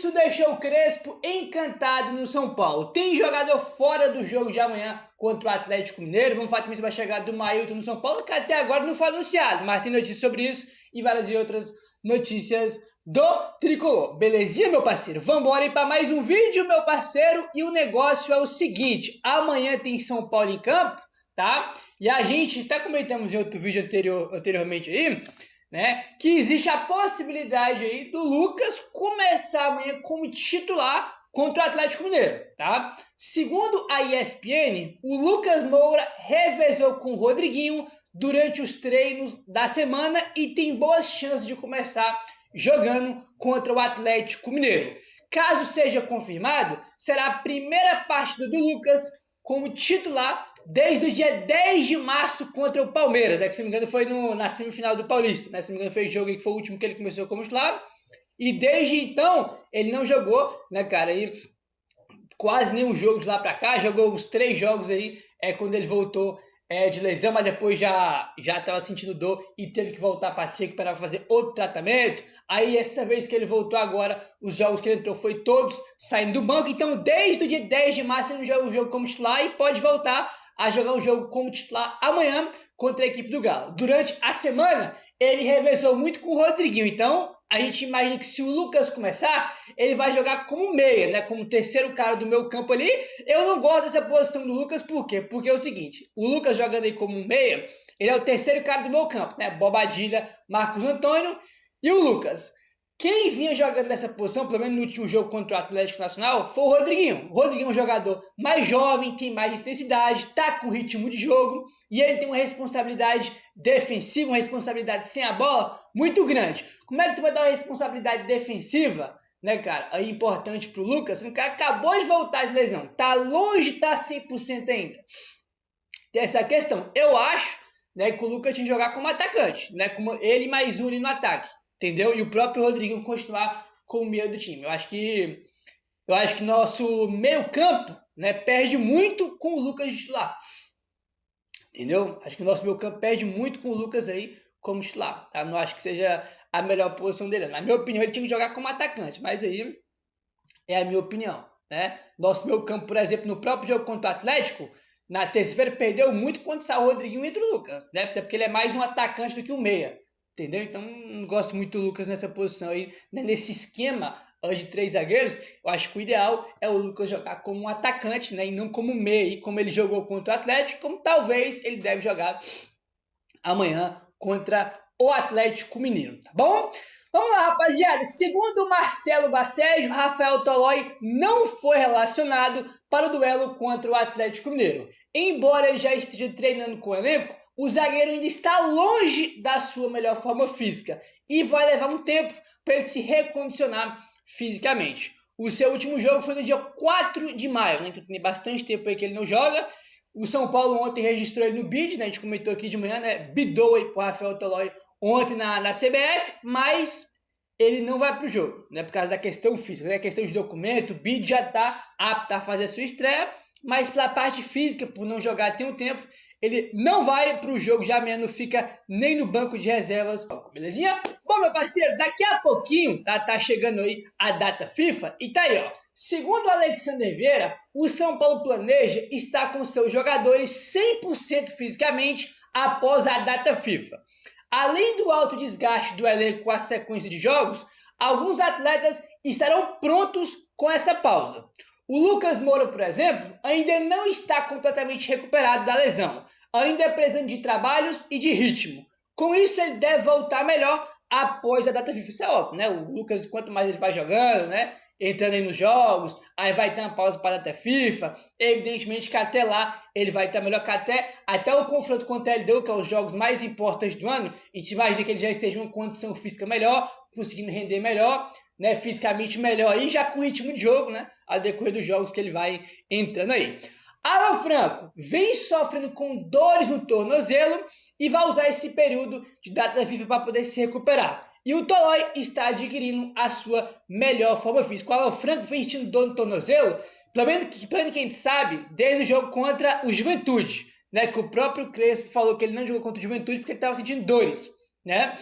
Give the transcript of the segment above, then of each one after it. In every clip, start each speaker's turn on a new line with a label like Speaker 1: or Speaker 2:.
Speaker 1: isso deixou o Crespo encantado no São Paulo. Tem jogador fora do jogo de amanhã contra o Atlético Mineiro. Vamos falar também sobre a chegada do Mailton no São Paulo, que até agora não foi anunciado, mas tem notícias sobre isso e várias outras notícias do Tricolor. Belezinha, meu parceiro? Vamos embora aí para mais um vídeo, meu parceiro. E o negócio é o seguinte, amanhã tem São Paulo em campo, tá? E a gente até comentamos em outro vídeo anteriormente aí, né, que existe a possibilidade aí do Lucas começar amanhã como titular contra o Atlético Mineiro, tá? Segundo a ESPN, o Lucas Moura revezou com o Rodriguinho durante os treinos da semana e tem boas chances de começar jogando contra o Atlético Mineiro. Caso seja confirmado, será a primeira partida do Lucas como titular desde o dia 10 de março contra o Palmeiras, né? Que se não me engano foi na semifinal do Paulista, né? Se não me engano foi o jogo que foi o último que ele começou como titular. E desde então ele não jogou, né, cara? E quase nenhum jogo de lá pra cá, jogou uns 3 jogos aí, quando ele voltou de lesão, mas depois já estava sentindo dor e teve que voltar para se recuperar, para fazer outro tratamento. Aí essa vez que ele voltou agora, os jogos que ele entrou foi todos saindo do banco. Então desde o dia 10 de março ele não joga um jogo como titular e pode voltar a jogar um jogo como titular amanhã contra a equipe do Galo. Durante a semana ele revezou muito com o Rodriguinho, então a gente imagina que se o Lucas começar, ele vai jogar como meia, né? Como terceiro cara do meu campo ali. Eu não gosto dessa posição do Lucas, por quê? Porque é o seguinte, o Lucas jogando aí como meia, ele é o terceiro cara do meu campo, né? Bobadilha, Marcos Antônio e o Lucas. Quem vinha jogando nessa posição, pelo menos no último jogo contra o Atlético Nacional, foi o Rodriguinho. O Rodriguinho é um jogador mais jovem, tem mais intensidade, tá com ritmo de jogo e ele tem uma responsabilidade defensiva, uma responsabilidade sem a bola muito grande. Como é que tu vai dar uma responsabilidade defensiva, né, cara, aí importante pro Lucas? O cara acabou de voltar de lesão, tá longe de estar 100% ainda. Tem essa questão. Eu acho, né, que o Lucas tinha que jogar como atacante, né, como ele mais um ali no ataque. Entendeu? E o próprio Rodriguinho continuar com o meio do time. Eu acho que nosso meio campo, né, perde muito com o Lucas titular. Entendeu? Acho que o nosso meio campo perde muito com o Lucas aí como titular. Tá? Não acho que seja a melhor posição dele. Na minha opinião, ele tinha que jogar como atacante. Mas aí é a minha opinião. Né? Nosso meio campo, por exemplo, no próprio jogo contra o Atlético, na terça-feira perdeu muito quando saiu o Rodriguinho entre o Lucas. Né? Até porque ele é mais um atacante do que um meia. Entendeu? Então, não gosto muito do Lucas nessa posição aí, né? Nesse esquema de 3 zagueiros. Eu acho que o ideal é o Lucas jogar como um atacante, né? E não como meia, como ele jogou contra o Atlético, como talvez ele deve jogar amanhã contra o Atlético Mineiro, tá bom? Vamos lá, rapaziada. Segundo o Marcelo Bacejo, Rafael Tolói não foi relacionado para o duelo contra o Atlético Mineiro. Embora ele já esteja treinando com o elenco, o zagueiro ainda está longe da sua melhor forma física e vai levar um tempo para ele se recondicionar fisicamente. O seu último jogo foi no dia 4 de maio, né? Então tem bastante tempo aí que ele não joga. O São Paulo ontem registrou ele no bid, né? A gente comentou aqui de manhã, né? Bidou aí pro Rafael Tolói ontem na CBF, mas ele não vai pro jogo, né? Por causa da questão física, né? A questão de documento, o bid já tá apto a fazer a sua estreia, mas pela parte física, por não jogar tem um tempo, ele não vai para o jogo de amanhã, não fica nem no banco de reservas, belezinha? Bom, meu parceiro, daqui a pouquinho tá chegando aí a data FIFA e tá aí, ó. Segundo o Alexander Vieira, o São Paulo planeja estar com seus jogadores 100% fisicamente após a data FIFA. Além do alto desgaste do elenco com a sequência de jogos, alguns atletas estarão prontos com essa pausa. O Lucas Moura, por exemplo, ainda não está completamente recuperado da lesão, ainda precisando de trabalhos e de ritmo. Com isso, ele deve voltar melhor após a data FIFA. Isso é óbvio, né? O Lucas, quanto mais ele vai jogando, né? Entrando aí nos jogos, aí vai ter uma pausa para a data FIFA. Evidentemente que até lá ele vai estar melhor, que até o confronto contra a LDU, que é os jogos mais importantes do ano, a gente imagina que ele já esteja em uma condição física melhor, conseguindo render melhor, né, fisicamente melhor e já com ritmo de jogo, né, ao decorrer dos jogos que ele vai entrando aí. Alan Franco vem sofrendo com dores no tornozelo e vai usar esse período de data FIFA para poder se recuperar. E o Tolói está adquirindo a sua melhor forma física. O Alan Franco vem sentindo dor no tornozelo, pelo menos que a gente sabe, desde o jogo contra o Juventude, né, que o próprio Crespo falou que ele não jogou contra o Juventude porque ele estava sentindo dores, né?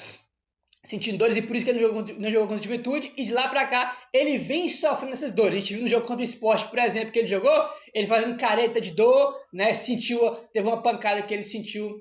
Speaker 1: sentindo dores, e por isso que ele não jogou contra o Juventude, e de lá pra cá ele vem sofrendo essas dores. A gente viu no jogo contra o Sport, por exemplo, que ele jogou, ele fazendo careta de dor, né, teve uma pancada que ele sentiu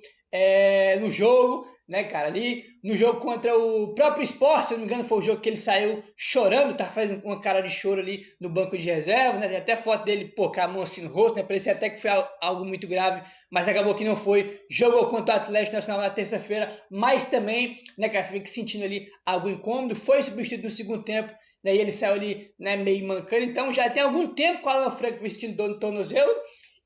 Speaker 1: no jogo, né, cara, ali no jogo contra o próprio Sport, se não me engano, foi o jogo que ele saiu chorando, tá fazendo uma cara de choro ali no banco de reservas, né, tem até foto dele, pô, com a mão assim no rosto, né, parecia até que foi algo muito grave, mas acabou que não foi. Jogou contra o Atlético Nacional na terça-feira, mas também, né, cara, você vê que sentindo ali algo incômodo, foi substituído no segundo tempo, né, e ele saiu ali, né, meio mancando, então já tem algum tempo com o Alan Franco vestindo dor no tornozelo.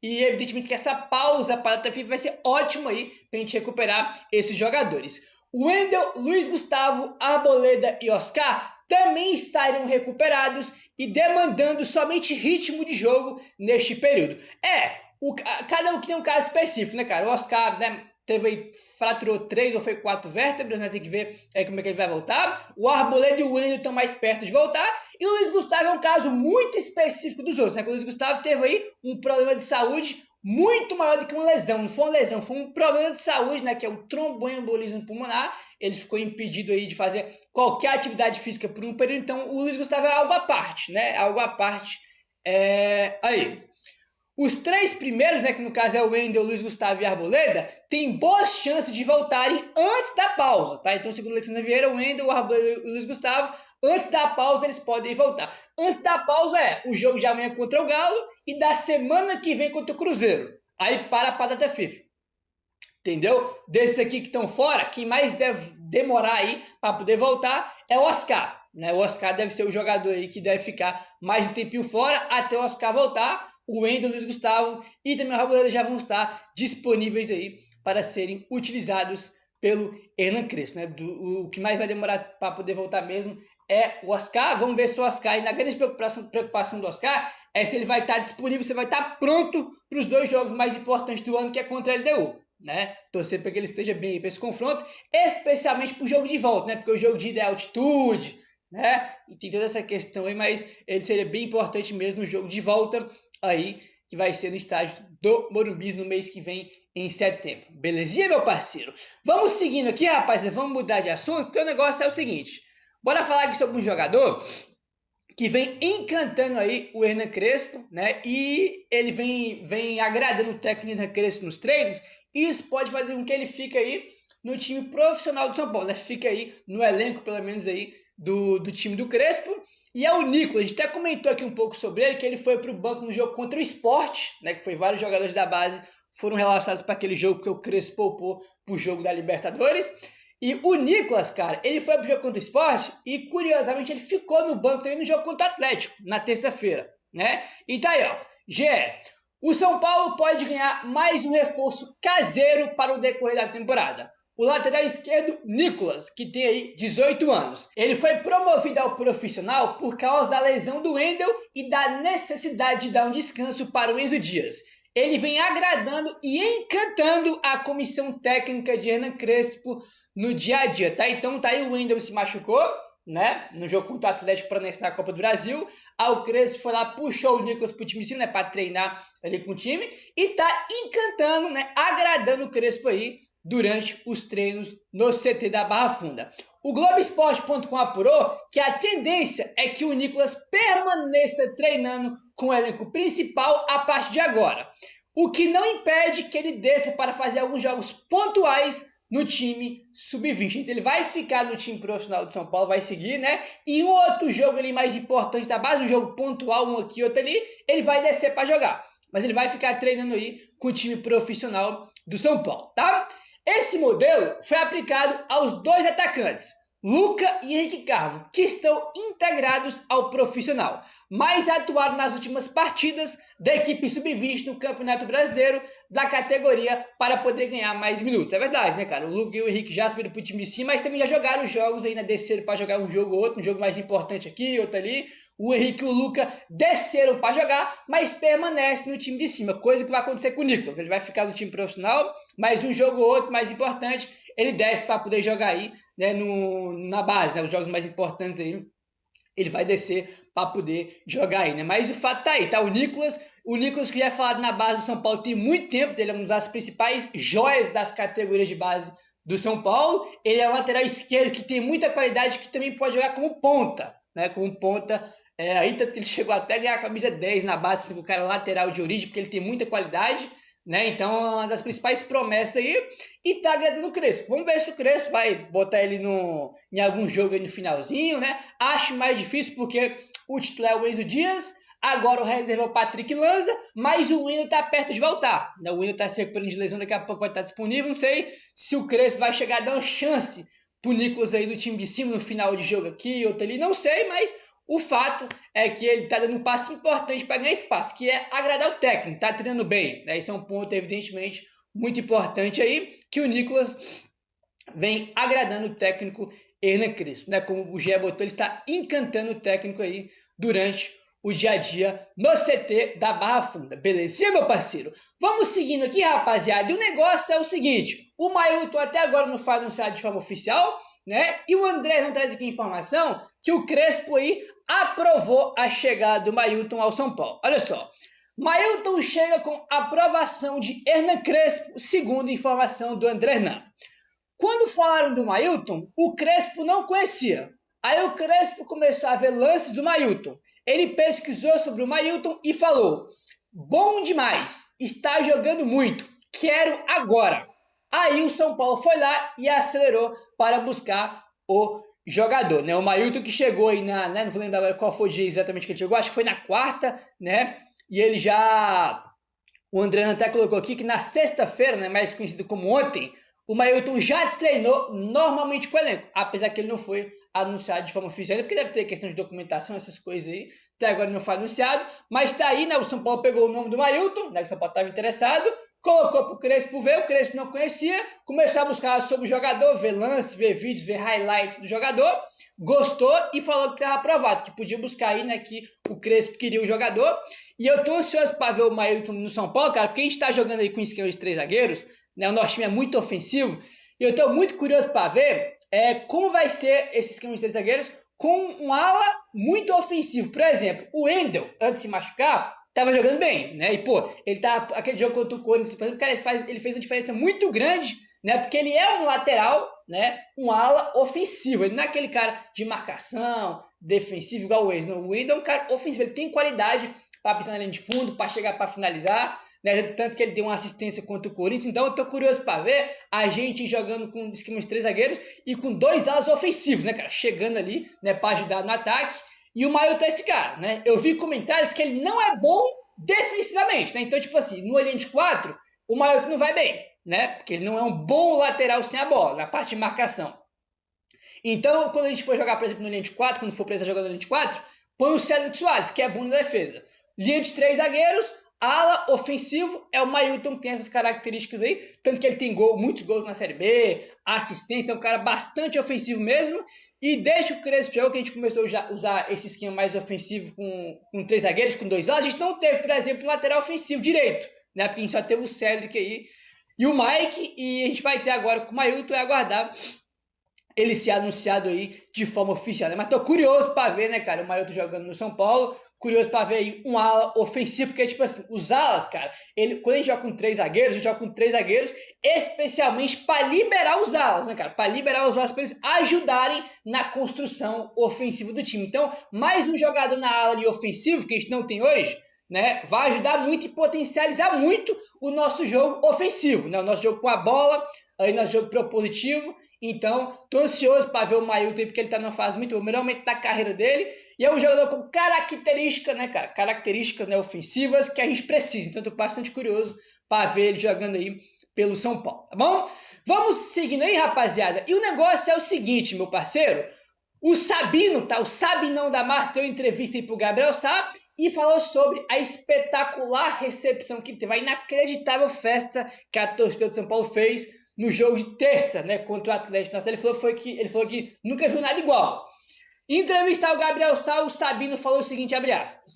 Speaker 1: E evidentemente que essa pausa para a data FIFA vai ser ótima aí para a gente recuperar esses jogadores. O Wendel, Luiz Gustavo, Arboleda e Oscar também estariam recuperados e demandando somente ritmo de jogo neste período. Cada um que tem um caso específico, né, cara? O Oscar, né, fraturou 3 ou foi 4 vértebras, né? Tem que ver aí como é que ele vai voltar. O Arboleda e o Wendel estão mais perto de voltar. E o Luiz Gustavo é um caso muito específico dos outros, né? O Luiz Gustavo teve aí um problema de saúde muito maior do que uma lesão. Não foi uma lesão, foi um problema de saúde, né? Que é o tromboembolismo pulmonar. Ele ficou impedido aí de fazer qualquer atividade física por um período. Então o Luiz Gustavo é algo à parte, né? Algo à parte. Aí. Os 3 primeiros, né, que no caso é o Wendel, Luiz Gustavo e Arboleda, têm boas chances de voltarem antes da pausa, tá? Então, segundo o Alexandre Vieira, o Wendel, o Arboleda e o Luiz Gustavo, antes da pausa eles podem voltar. Antes da pausa o jogo de amanhã contra o Galo e da semana que vem contra o Cruzeiro. Aí para a data FIFA. Entendeu? Desses aqui que estão fora, quem mais deve demorar aí para poder voltar é o Oscar, né? O Oscar deve ser o jogador aí que deve ficar mais um tempinho fora até o Oscar voltar. O Wendel, o Luiz Gustavo e também o Arboleda já vão estar disponíveis aí para serem utilizados pelo Hernan Crespo, né? O que mais vai demorar para poder voltar mesmo é o Oscar. Vamos ver se o Oscar, e na grande preocupação do Oscar é se ele vai estar disponível, se vai estar pronto para os 2 jogos mais importantes do ano, que é contra a LDU, né? Torcer para que ele esteja bem para esse confronto, especialmente para o jogo de volta, né? Porque o jogo de ida é altitude, né? E tem toda essa questão aí, mas ele seria bem importante mesmo no jogo de volta aí, que vai ser no estádio do Morumbi no mês que vem, em setembro. Belezinha, meu parceiro? Vamos seguindo aqui, rapaziada, vamos mudar de assunto, porque o negócio é o seguinte. Bora falar aqui sobre um jogador que vem encantando aí o Hernan Crespo, né? E ele vem agradando o técnico Hernan Crespo nos treinos, e isso pode fazer com que ele fique aí no time profissional do São Paulo, né? Fica aí no elenco, pelo menos aí, do time do Crespo. E é o Nicolas, a gente até comentou aqui um pouco sobre ele, que ele foi para o banco no jogo contra o Sport, né? Que foi vários jogadores da base foram relacionados para aquele jogo que o Crespo poupou para o jogo da Libertadores. E o Nicolas, cara, ele foi pro jogo contra o Sport e, curiosamente, ele ficou no banco também no jogo contra o Atlético, na terça-feira, né? E tá aí, ó. O São Paulo pode ganhar mais um reforço caseiro para o decorrer da temporada. O lateral esquerdo, Nicolas, que tem aí 18 anos. Ele foi promovido ao profissional por causa da lesão do Wendel e da necessidade de dar um descanso para o Enzo Dias. Ele vem agradando e encantando a comissão técnica de Hernan Crespo no dia a dia, tá? Então tá aí, o Wendel se machucou, né? No jogo contra o Atlético Paranaense na Copa do Brasil. Aí o Crespo foi lá, puxou o Nicolas pro time, né? Pra treinar ali com o time. E tá encantando, né? Agradando o Crespo aí durante os treinos no CT da Barra Funda. O Globoesporte.com apurou que a tendência é que o Nicolas permaneça treinando com o elenco principal a partir de agora, o que não impede que ele desça para fazer alguns jogos pontuais no time sub-20. Então ele vai ficar no time profissional do São Paulo, vai seguir, né? E um outro jogo ali mais importante da base, um jogo pontual, um aqui, outro ali, ele vai descer para jogar. Mas ele vai ficar treinando aí com o time profissional do São Paulo, tá? Esse modelo foi aplicado aos 2 atacantes, Luca e Henrique Carmo, que estão integrados ao profissional, mas atuaram nas últimas partidas da equipe sub-20 no Campeonato Brasileiro da categoria para poder ganhar mais minutos. É verdade, né, cara? O Luca e o Henrique já subiram para o time de cima, mas também já jogaram jogos aí, né? Desceram para jogar um jogo ou outro, um jogo mais importante aqui, outro ali. O Henrique e o Luca desceram para jogar, mas permanecem no time de cima, coisa que vai acontecer com o Nicolas. Ele vai ficar no time profissional, mas um jogo ou outro mais importante, ele desce para poder jogar aí, né, na base, né, os jogos mais importantes aí, ele vai descer para poder jogar aí, né? Mas o fato tá aí, tá? O Nicolas que já é falado na base do São Paulo tem muito tempo, ele é uma das principais joias das categorias de base do São Paulo. Ele é um lateral esquerdo que tem muita qualidade, que também pode jogar como ponta, né? Como ponta, aí tanto que ele chegou até a ganhar a camisa 10 na base, com o cara lateral de origem, porque ele tem muita qualidade, né? Então é uma das principais promessas aí, e tá agradando o Crespo. Vamos ver se o Crespo vai botar ele em algum jogo aí no finalzinho, né? Acho mais difícil porque o titular é o Enzo Dias, agora o reserva é o Patrick Lanza, mas o Wino tá perto de voltar, né? O Wino tá se recuperando de lesão, daqui a pouco vai estar disponível. Não sei se o Crespo vai chegar a dar uma chance pro Nicolas aí do time de cima no final de jogo aqui, outro ali, não sei, mas o fato é que ele tá dando um passo importante para ganhar espaço, que é agradar o técnico, tá treinando bem, né? Esse é um ponto, evidentemente, muito importante aí, que o Nicolas vem agradando o técnico Hernan Crespo, né? Como o Gé botou, ele está encantando o técnico aí durante o dia a dia no CT da Barra Funda. Belezinha, meu parceiro? Vamos seguindo aqui, rapaziada. E o negócio é o seguinte, o Mailton até agora não foi anunciado de forma oficial, né? E o André não traz aqui informação que o Crespo aí aprovou a chegada do Mailton ao São Paulo. Olha só, Mailton chega com aprovação de Hernan Crespo, segundo informação do André Hernan. Quando falaram do Mailton, o Crespo não conhecia. Aí o Crespo começou a ver lances do Mailton. Ele pesquisou sobre o Mailton e falou: bom demais, está jogando muito, quero agora. Aí o São Paulo foi lá e acelerou para buscar o jogador, né? O Mailton que chegou aí não vou lembrar agora qual foi o dia exatamente que ele chegou, acho que foi na quarta, né? E ele já, o André até colocou aqui que na sexta-feira, né, mais conhecido como ontem, o Mailton já treinou normalmente com o elenco, apesar que ele não foi anunciado de forma oficial, porque deve ter questão de documentação, essas coisas aí, até agora não foi anunciado, mas tá aí, né? O São Paulo pegou o nome do Mailton, né? Que o São Paulo estava interessado, colocou pro Crespo ver, o Crespo não conhecia, começou a buscar sobre o jogador, ver lance, ver vídeos, ver highlights do jogador, gostou e falou que estava aprovado, que podia buscar aí, né, que o Crespo queria o jogador. E eu tô ansioso para ver o Mailton no São Paulo, cara, porque a gente tá jogando aí com esquema de 3 zagueiros, né? O nosso time é muito ofensivo, e eu tô muito curioso para ver como vai ser esse esquema de 3 zagueiros com um ala muito ofensivo. Por exemplo, o Wendel, antes de se machucar, tava jogando bem, né? E, pô, ele tá, aquele jogo contra o Corinthians, por exemplo, cara, ele fez uma diferença muito grande, né? Porque ele é um lateral, né? Um ala ofensivo. Ele não é aquele cara de marcação, defensivo, igual o Wendel. Não, o Wendel é um cara ofensivo, ele tem qualidade para pisar na linha de fundo, para chegar para finalizar, né? Tanto que ele deu uma assistência contra o Corinthians. Então eu tô curioso para ver a gente jogando com esquema de 3 zagueiros e com 2 alas ofensivos, né, cara? Chegando ali, né, para ajudar no ataque. E o Mailton é esse cara, né? Eu vi comentários que ele não é bom defensivamente, né? Então, tipo assim, no linha de 4, o Mailton não vai bem, né? Porque ele não é um bom lateral sem a bola, na parte de marcação. Então, quando a gente for jogar, por exemplo, no linha de 4, quando for precisar jogar no linha de 4, põe o Cédric Soares, que é bom na defesa. Linha de 3 zagueiros, ala ofensivo, é o Mailton que tem essas características aí, tanto que ele tem muitos gols na Série B, assistência, é um cara bastante ofensivo mesmo, e desde o Crespo chegou que a gente começou a usar esse esquema mais ofensivo com 3 zagueiros, com 2 alas, a gente não teve, por exemplo, um lateral ofensivo direito, né, porque a gente só teve o Cédric aí e o Mike, e a gente vai ter agora com o Mailton, é aguardar ele ser anunciado aí de forma oficial, né? Mas tô curioso para ver, né, cara, o Mailton jogando no São Paulo, curioso para ver aí um ala ofensivo, porque, tipo assim, os alas, cara, quando a gente joga com 3 zagueiros, a gente joga com 3 zagueiros especialmente para liberar os alas, né, cara? Para liberar os alas, para eles ajudarem na construção ofensiva do time. Então, mais um jogador na ala de ofensivo, que a gente não tem hoje, né, vai ajudar muito e potencializar muito o nosso jogo ofensivo, né? O nosso jogo com a bola, aí nosso jogo propositivo. Então, tô ansioso para ver o Mailton, porque ele tá numa fase muito boa, o melhor momento da carreira dele, e é um jogador com características, né, cara? Características, né, ofensivas que a gente precisa. Então, tô bastante curioso para ver ele jogando aí pelo São Paulo, tá bom? Vamos seguindo aí, rapaziada. E o negócio é o seguinte, meu parceiro. O Sabino, tá? O Sabinão da Massa deu entrevista aí pro Gabriel Sá e falou sobre a espetacular recepção que teve, a inacreditável festa que a torcida do São Paulo fez no jogo de terça, né, contra o Atlético. Nossa, ele falou que nunca viu nada igual. Em entrevista ao Gabriel Sá, o Sabino falou o seguinte, abre aspas: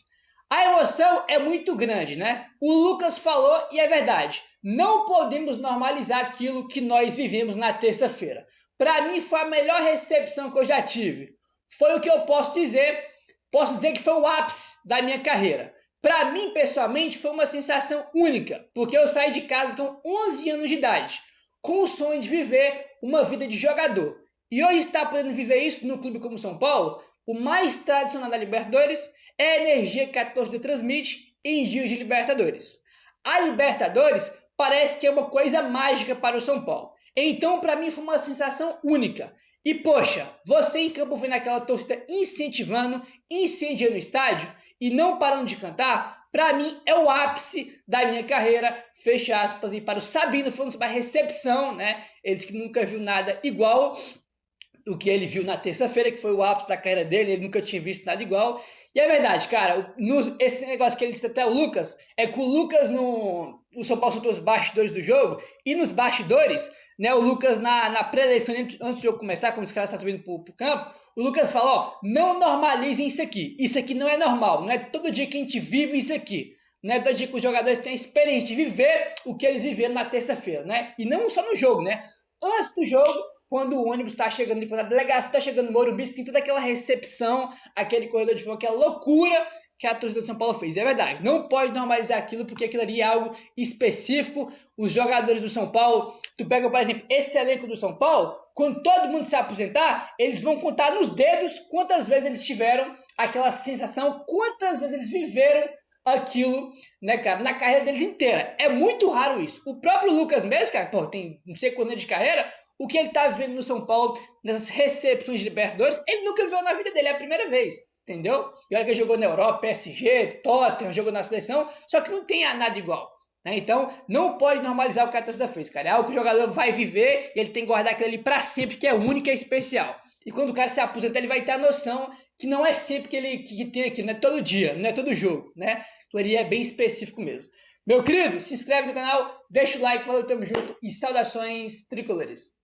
Speaker 1: a emoção é muito grande, né? O Lucas falou e é verdade. Não podemos normalizar aquilo que nós vivemos na terça-feira. Para mim foi a melhor recepção que eu já tive. Foi o que eu posso dizer. Posso dizer que foi o ápice da minha carreira. Para mim, pessoalmente, foi uma sensação única, porque eu saí de casa com 11 anos de idade. com o sonho de viver uma vida de jogador. E hoje está podendo viver isso no clube como São Paulo. O mais tradicional da Libertadores é a energia que a torcida transmite em dias de Libertadores. A Libertadores parece que é uma coisa mágica para o São Paulo. Então, para mim, foi uma sensação única. E, poxa, você em campo vendo aquela torcida incentivando, incendiando o estádio e não parando de cantar, para mim é o ápice da minha carreira, fecha aspas. E para o Sabino, falando sobre a recepção, né? Ele disse que nunca viu nada igual o que ele viu na terça-feira, que foi o ápice da carreira dele, ele nunca tinha visto nada igual. E é verdade, cara, esse negócio que ele disse até o Lucas, é que o Lucas o São Paulo soltou os bastidores do jogo, e nos bastidores, né, o Lucas na pré-eleição, antes do jogo começar, quando os caras estavam subindo pro campo, o Lucas falou, ó, não normalizem isso aqui não é normal, não é todo dia que a gente vive isso aqui. Não é todo dia que os jogadores têm a experiência de viver o que eles viveram na terça-feira, né? E não só no jogo, né? Antes do jogo, quando o ônibus está chegando, quando a delegacia está chegando no Morumbi, tem toda aquela recepção, aquele corredor de fogo, aquela loucura que a torcida do São Paulo fez. É verdade, não pode normalizar aquilo, porque aquilo ali é algo específico. Os jogadores do São Paulo, tu pega, por exemplo, esse elenco do São Paulo, quando todo mundo se aposentar, eles vão contar nos dedos quantas vezes eles tiveram aquela sensação, quantas vezes eles viveram aquilo, né, cara, na carreira deles inteira. É muito raro isso. O próprio Lucas mesmo, cara, pô, tem não sei quantos anos de carreira, o que ele tá vendo no São Paulo, nessas recepções de Libertadores, ele nunca viu na vida dele, é a primeira vez, entendeu? E olha que ele jogou na Europa, PSG, Tottenham, jogou na seleção, só que não tem nada igual, né? Então, não pode normalizar o que a torcida fez, cara. É algo que o jogador vai viver e ele tem que guardar aquilo ali pra sempre, que é único e é especial. E quando o cara se aposenta, ele vai ter a noção que não é sempre que tem aquilo, não é todo dia, não é todo jogo, né? Aquilo ali é bem específico mesmo. Meu querido, se inscreve no canal, deixa o like, valeu, tamo junto e saudações tricolores.